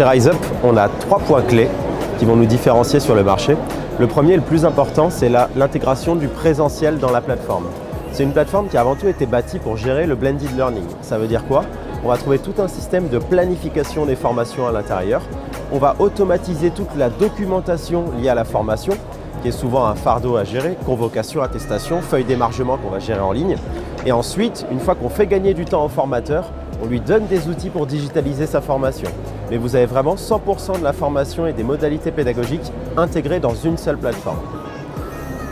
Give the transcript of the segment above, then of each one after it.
Chez RiseUp, on a 3 points clés qui vont nous différencier sur le marché. Le premier et le plus important, c'est l'intégration du présentiel dans la plateforme. C'est une plateforme qui a avant tout été bâtie pour gérer le blended learning. Ça veut dire quoi? On va trouver tout un système de planification des formations à l'intérieur. On va automatiser toute la documentation liée à la formation, qui est souvent un fardeau à gérer, convocation, attestation, feuille d'émargement qu'on va gérer en ligne. Et ensuite, une fois qu'on fait gagner du temps au formateur, on lui donne des outils pour digitaliser sa formation. Mais vous avez vraiment 100% de la formation et des modalités pédagogiques intégrées dans une seule plateforme.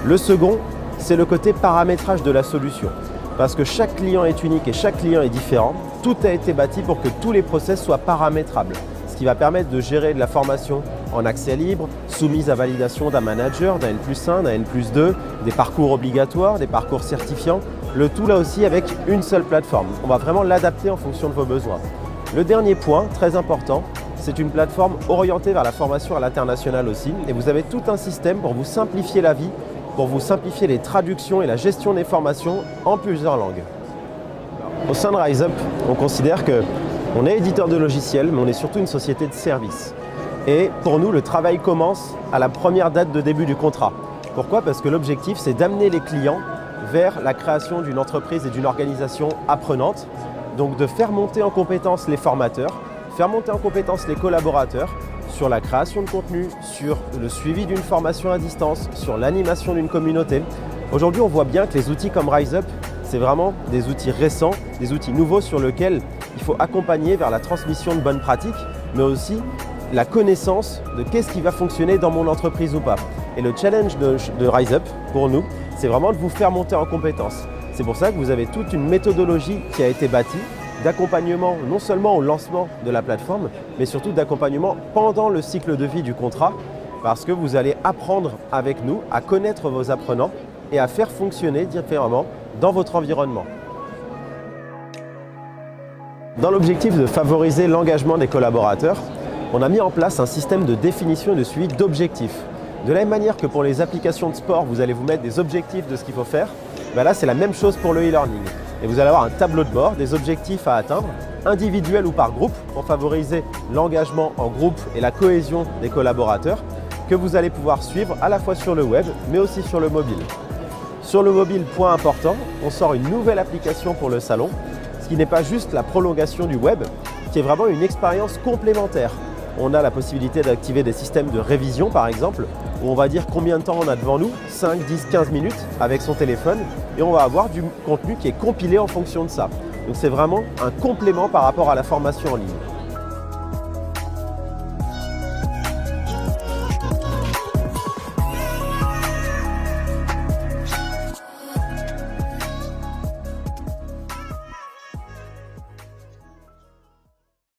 Le second, c'est le côté paramétrage de la solution. Parce que chaque client est unique et chaque client est différent, tout a été bâti pour que tous les process soient paramétrables. Ce qui va permettre de gérer de la formation en accès libre, soumise à validation d'un manager, d'un N+1, d'un N+2, des parcours obligatoires, des parcours certifiants. Le tout là aussi avec une seule plateforme. On va vraiment l'adapter en fonction de vos besoins. Le dernier point, très important, c'est une plateforme orientée vers la formation à l'international aussi. Et vous avez tout un système pour vous simplifier la vie, pour vous simplifier les traductions et la gestion des formations en plusieurs langues. Au sein de RiseUp, on considère qu'on est éditeur de logiciels, mais on est surtout une société de services. Et pour nous, le travail commence à la première date de début du contrat. Pourquoi? Parce que l'objectif, c'est d'amener les clients vers la création d'une entreprise et d'une organisation apprenante. Donc de faire monter en compétence les formateurs, faire monter en compétence les collaborateurs sur la création de contenu, sur le suivi d'une formation à distance, sur l'animation d'une communauté. Aujourd'hui, on voit bien que les outils comme RiseUp, c'est vraiment des outils récents, des outils nouveaux sur lesquels il faut accompagner vers la transmission de bonnes pratiques, mais aussi la connaissance de qu'est-ce qui va fonctionner dans mon entreprise ou pas. Et le challenge de RiseUp, pour nous, c'est vraiment de vous faire monter en compétences. C'est pour ça que vous avez toute une méthodologie qui a été bâtie d'accompagnement non seulement au lancement de la plateforme, mais surtout d'accompagnement pendant le cycle de vie du contrat, parce que vous allez apprendre avec nous à connaître vos apprenants et à faire fonctionner différemment dans votre environnement. Dans l'objectif de favoriser l'engagement des collaborateurs, on a mis en place un système de définition et de suivi d'objectifs. De la même manière que pour les applications de sport, vous allez vous mettre des objectifs de ce qu'il faut faire, là c'est la même chose pour le e-learning. Et vous allez avoir un tableau de bord, des objectifs à atteindre, individuels ou par groupe, pour favoriser l'engagement en groupe et la cohésion des collaborateurs, que vous allez pouvoir suivre à la fois sur le web, mais aussi sur le mobile. Sur le mobile, point important, on sort une nouvelle application pour le salon, ce qui n'est pas juste la prolongation du web, qui est vraiment une expérience complémentaire. On a la possibilité d'activer des systèmes de révision par exemple, où on va dire combien de temps on a devant nous, 5, 10, 15 minutes avec son téléphone, et on va avoir du contenu qui est compilé en fonction de ça. Donc c'est vraiment un complément par rapport à la formation en ligne.